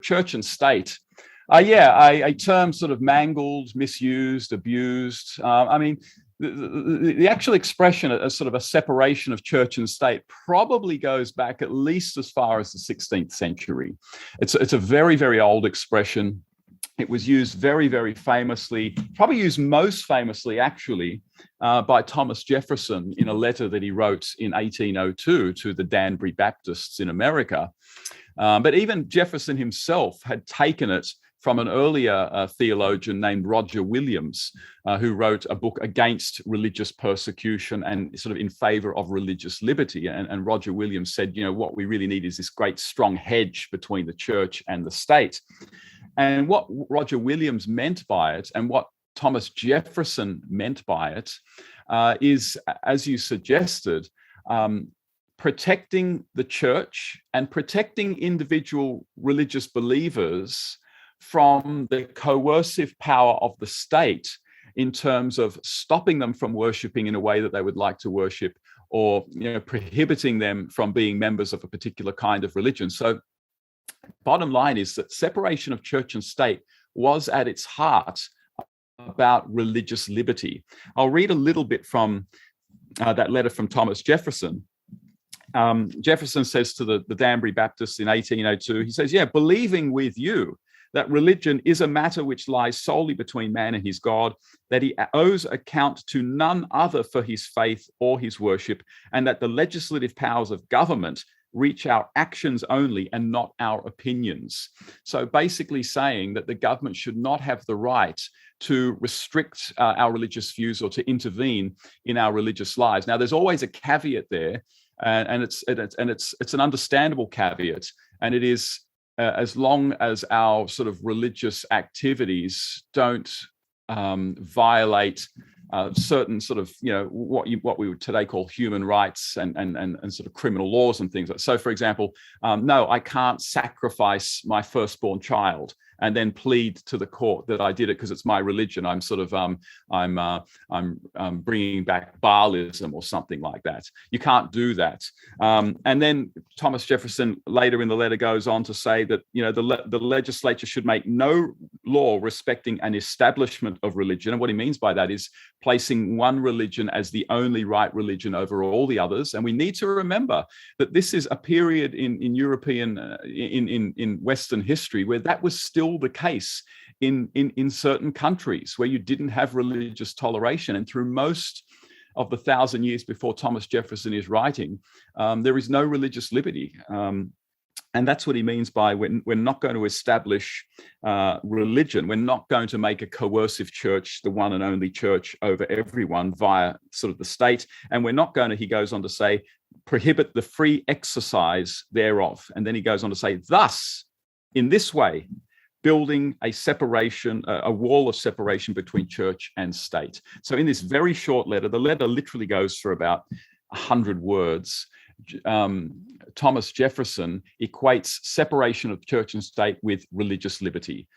church and state. A term sort of mangled, misused, abused. The actual expression as sort of a separation of church and state probably goes back at least as far as the 16th century. It's a very, very old expression. It was used very, very famously, probably used most famously, actually, by Thomas Jefferson in a letter that he wrote in 1802 to the Danbury Baptists in America. But even Jefferson himself had taken it from an earlier theologian named Roger Williams, who wrote a book against religious persecution and sort of in favor of religious liberty. And Roger Williams said, what we really need is this great strong hedge between the church and the state. And what Roger Williams meant by it, and what Thomas Jefferson meant by it, is, as you suggested, protecting the church and protecting individual religious believers from the coercive power of the state in terms of stopping them from worshiping in a way that they would like to worship, or prohibiting them from being members of a particular kind of religion. So bottom line is that separation of church and state was at its heart about religious liberty. I'll read a little bit from that letter from Thomas Jefferson. Jefferson says to the Danbury Baptists in 1802, he says, believing with you that religion is a matter which lies solely between man and his God, that he owes account to none other for his faith or his worship, and that the legislative powers of government reach our actions only and not our opinions. So basically saying that the government should not have the right to restrict our religious views or to intervene in our religious lives. Now, there's always a caveat there, and it's an understandable caveat, and it is as long as our sort of religious activities don't violate certain sort of, what we would today call human rights and sort of criminal laws and things like that. So, for example, no, I can't sacrifice my firstborn child and then plead to the court that I did it because it's my religion. I'm sort of I'm bringing back Baalism or something like that. You can't do that. And then Thomas Jefferson later in the letter goes on to say that the legislature should make no law respecting an establishment of religion. And what he means by that is placing one religion as the only right religion over all the others. And we need to remember that this is a period in European, in Western history where that was still the case in certain countries where you didn't have religious toleration. And through most of the 1,000 years before Thomas Jefferson is writing, there is no religious liberty. And that's what he means by we're not going to establish religion. We're not going to make a coercive church the one and only church over everyone via sort of the state. And we're not going to, he goes on to say, prohibit the free exercise thereof. And then he goes on to say, thus, in this way, building a separation, a wall of separation between church and state. So in this very short letter, the letter literally goes for about 100 words. Thomas Jefferson equates separation of church and state with religious liberty.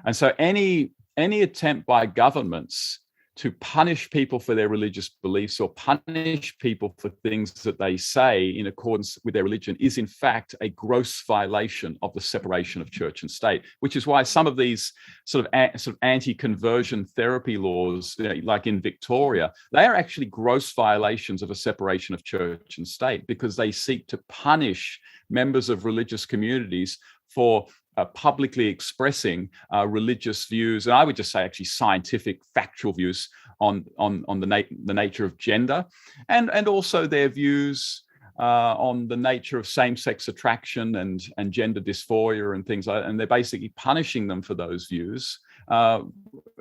And so any attempt by governments to punish people for their religious beliefs or punish people for things that they say in accordance with their religion is in fact a gross violation of the separation of church and state, which is why some of these sort of anti-conversion therapy laws, like in Victoria, they are actually gross violations of a separation of church and state, because they seek to punish members of religious communities for publicly expressing religious views, and I would just say actually scientific, factual views on the nature of gender, and also their views on the nature of same-sex attraction and gender dysphoria and things like that. And they're basically punishing them for those views,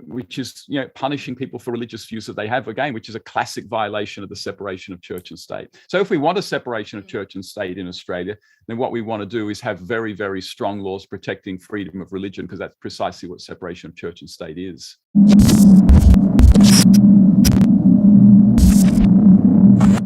which is punishing people for religious views that they have, again, which is a classic violation of the separation of church and state. So if we want a separation of church and state in Australia, then what we want to do is have very, very strong laws protecting freedom of religion, because that's precisely what separation of church and state is.